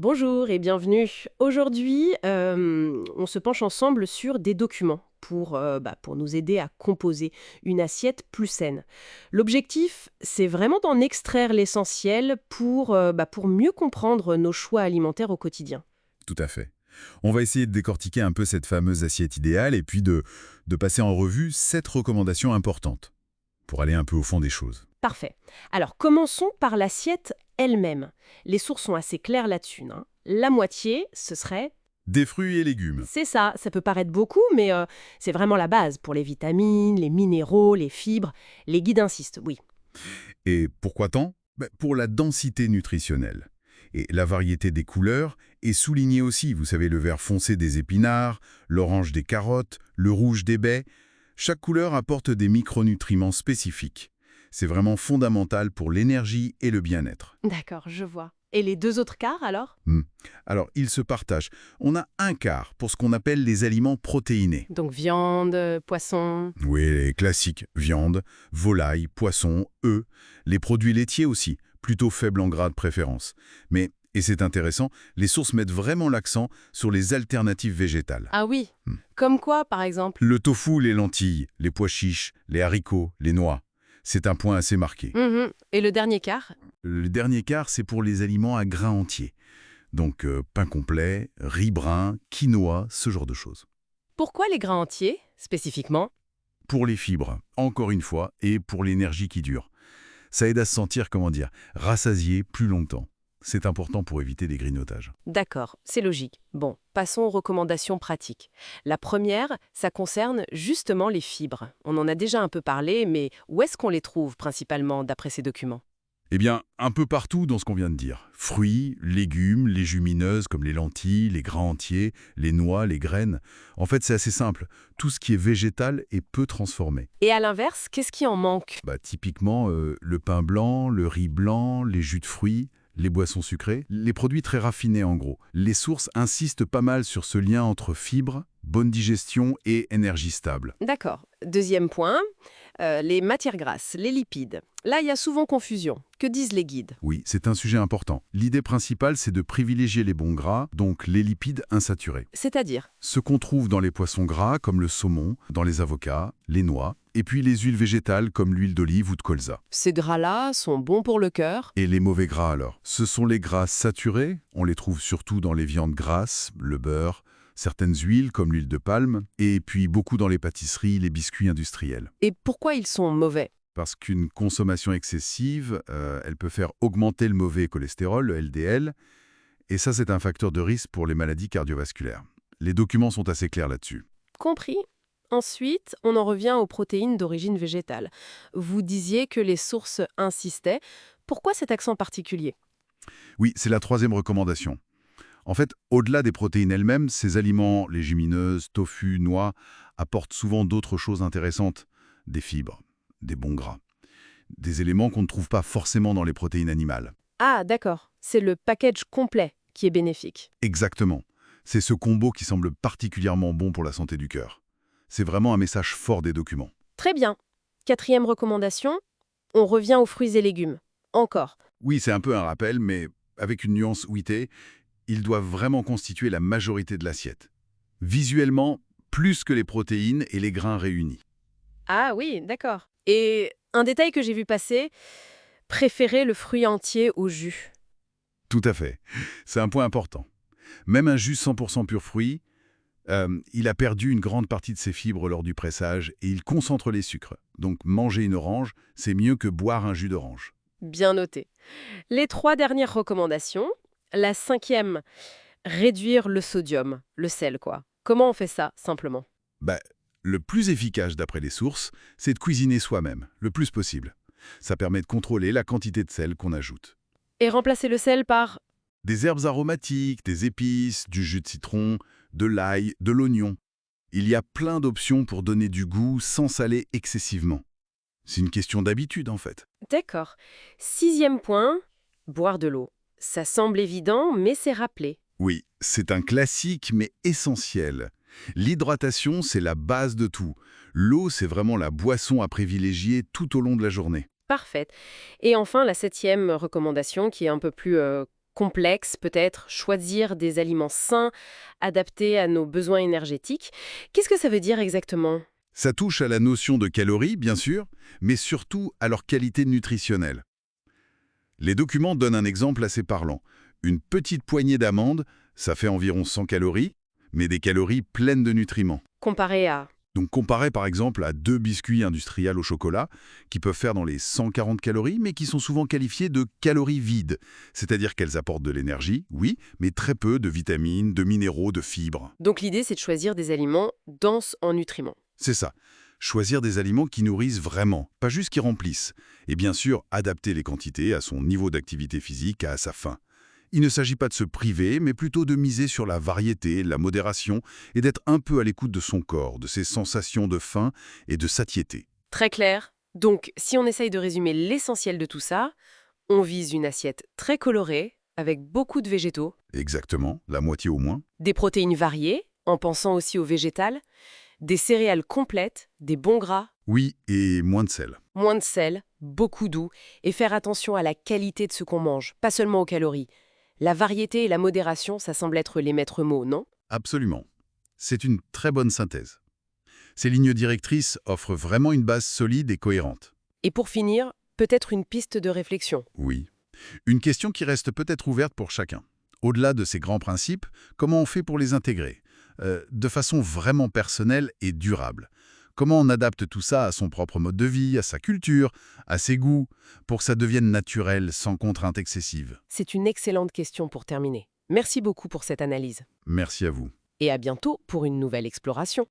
Bonjour et bienvenue. Aujourd'hui, on se penche ensemble sur des documents pour nous aider à composer une assiette plus saine. L'objectif, c'est vraiment d'en extraire l'essentiel pour mieux comprendre nos choix alimentaires au quotidien. Tout à fait. On va essayer de décortiquer un peu cette fameuse assiette idéale et puis de passer en revue 7 recommandations importantes pour aller un peu au fond des choses. Parfait. Alors, commençons par l'assiette elle-même. Les sources sont assez claires là-dessus, hein. La moitié, ce serait. Des fruits et légumes. C'est ça peut paraître beaucoup, mais c'est vraiment la base pour les vitamines, les minéraux, les fibres. Les guides insistent, oui. Et pourquoi tant? Pour la densité nutritionnelle. Et la variété des couleurs est soulignée aussi. Vous savez, le vert foncé des épinards, l'orange des carottes, le rouge des baies. Chaque couleur apporte des micronutriments spécifiques. C'est vraiment fondamental pour l'énergie et le bien-être. D'accord, je vois. Et les deux autres quarts alors? Alors, ils se partagent. On a un quart pour ce qu'on appelle les aliments protéinés. Donc viande, poisson. Oui, les classiques, viande, volaille, poisson, œufs, les produits laitiers aussi, plutôt faibles en gras de préférence. Mais, et c'est intéressant, les sources mettent vraiment l'accent sur les alternatives végétales. Ah oui. Comme quoi, par exemple? Le tofu, les lentilles, les pois chiches, les haricots, les noix. C'est un point assez marqué. Et le dernier quart? Le dernier quart, c'est pour les aliments à grains entiers. Donc, pain complet, riz brun, quinoa, ce genre de choses. Pourquoi les grains entiers, spécifiquement? Pour les fibres, encore une fois, et pour l'énergie qui dure. Ça aide à se sentir, rassasié plus longtemps. C'est important pour éviter des grignotages. D'accord, c'est logique. Bon, passons aux recommandations pratiques. La première, ça concerne justement les fibres. On en a déjà un peu parlé, mais où est-ce qu'on les trouve principalement d'après ces documents? Eh bien, un peu partout dans ce qu'on vient de dire. Fruits, légumes, légumineuses comme les lentilles, les grains entiers, les noix, les graines. En fait, c'est assez simple. Tout ce qui est végétal est peu transformé. Et à l'inverse, qu'est-ce qui en manque? Typiquement, le pain blanc, le riz blanc, les jus de fruits, les boissons sucrées, les produits très raffinés en gros. Les sources insistent pas mal sur ce lien entre fibres, bonne digestion et énergie stable. D'accord. Deuxième point, les matières grasses, les lipides. Là, il y a souvent confusion. Que disent les guides? Oui, c'est un sujet important. L'idée principale, c'est de privilégier les bons gras, donc les lipides insaturés. C'est-à-dire? Ce qu'on trouve dans les poissons gras, comme le saumon, dans les avocats, les noix, et puis les huiles végétales comme l'huile d'olive ou de colza. Ces gras-là sont bons pour le cœur? Et les mauvais gras alors? Ce sont les gras saturés, on les trouve surtout dans les viandes grasses, le beurre, certaines huiles comme l'huile de palme, et puis beaucoup dans les pâtisseries, les biscuits industriels. Et pourquoi ils sont mauvais? Parce qu'une consommation excessive, elle peut faire augmenter le mauvais cholestérol, le LDL, et ça c'est un facteur de risque pour les maladies cardiovasculaires. Les documents sont assez clairs là-dessus. Compris. Ensuite, on en revient aux protéines d'origine végétale. Vous disiez que les sources insistaient. Pourquoi cet accent particulier? Oui, c'est la troisième recommandation. En fait, au-delà des protéines elles-mêmes, ces aliments, légumineuses, tofu, noix, apportent souvent d'autres choses intéressantes. Des fibres, des bons gras, des éléments qu'on ne trouve pas forcément dans les protéines animales. Ah, d'accord. C'est le package complet qui est bénéfique. Exactement. C'est ce combo qui semble particulièrement bon pour la santé du cœur. C'est vraiment un message fort des documents. Très bien. Quatrième recommandation, on revient aux fruits et légumes. Encore. Oui, c'est un peu un rappel, mais avec une nuance ouïtée, ils doivent vraiment constituer la majorité de l'assiette. Visuellement, plus que les protéines et les grains réunis. Ah oui, d'accord. Et un détail que j'ai vu passer, préférer le fruit entier au jus. Tout à fait. C'est un point important. Même un jus 100% pur fruit, il a perdu une grande partie de ses fibres lors du pressage et il concentre les sucres. Donc manger une orange, c'est mieux que boire un jus d'orange. Bien noté. Les trois dernières recommandations. La cinquième, réduire le sodium, le sel quoi. Comment on fait ça, simplement? Bah, le plus efficace d'après les sources, c'est de cuisiner soi-même, le plus possible. Ça permet de contrôler la quantité de sel qu'on ajoute. Et remplacer le sel par. Des herbes aromatiques, des épices, du jus de citron, de l'ail, de l'oignon. Il y a plein d'options pour donner du goût sans saler excessivement. C'est une question d'habitude en fait. D'accord. Sixième point, boire de l'eau. Ça semble évident, mais c'est rappelé. Oui, c'est un classique mais essentiel. L'hydratation, c'est la base de tout. L'eau, c'est vraiment la boisson à privilégier tout au long de la journée. Parfait. Et enfin, la septième recommandation, qui est un peu plus complexe, peut-être choisir des aliments sains, adaptés à nos besoins énergétiques. Qu'est-ce que ça veut dire exactement? Ça touche à la notion de calories, bien sûr, mais surtout à leur qualité nutritionnelle. Les documents donnent un exemple assez parlant. Une petite poignée d'amandes, ça fait environ 100 calories, mais des calories pleines de nutriments. Comparé à... Donc comparé par exemple à 2 biscuits industriels au chocolat, qui peuvent faire dans les 140 calories, mais qui sont souvent qualifiés de calories vides. C'est-à-dire qu'elles apportent de l'énergie, oui, mais très peu de vitamines, de minéraux, de fibres. Donc l'idée, c'est de choisir des aliments denses en nutriments. C'est ça. Choisir des aliments qui nourrissent vraiment, pas juste qui remplissent. Et bien sûr, adapter les quantités à son niveau d'activité physique, à sa faim. Il ne s'agit pas de se priver, mais plutôt de miser sur la variété, la modération, et d'être un peu à l'écoute de son corps, de ses sensations de faim et de satiété. Très clair. Donc, si on essaye de résumer l'essentiel de tout ça, on vise une assiette très colorée, avec beaucoup de végétaux, Exactement, la moitié au moins. des protéines variées, en pensant aussi au végétal, des céréales complètes, des bons gras, Oui, et moins de sel. moins de sel, beaucoup d'eau, et faire attention à la qualité de ce qu'on mange, pas seulement aux calories. La variété et la modération, ça semble être les maîtres mots, non? Absolument. C'est une très bonne synthèse. Ces lignes directrices offrent vraiment une base solide et cohérente. Et pour finir, peut-être une piste de réflexion. Oui. Une question qui reste peut-être ouverte pour chacun. Au-delà de ces grands principes, comment on fait pour les intégrer de façon vraiment personnelle et durable? Comment on adapte tout ça à son propre mode de vie, à sa culture, à ses goûts, pour que ça devienne naturel, sans contrainte excessive? C'est une excellente question pour terminer. Merci beaucoup pour cette analyse. Merci à vous. Et à bientôt pour une nouvelle exploration.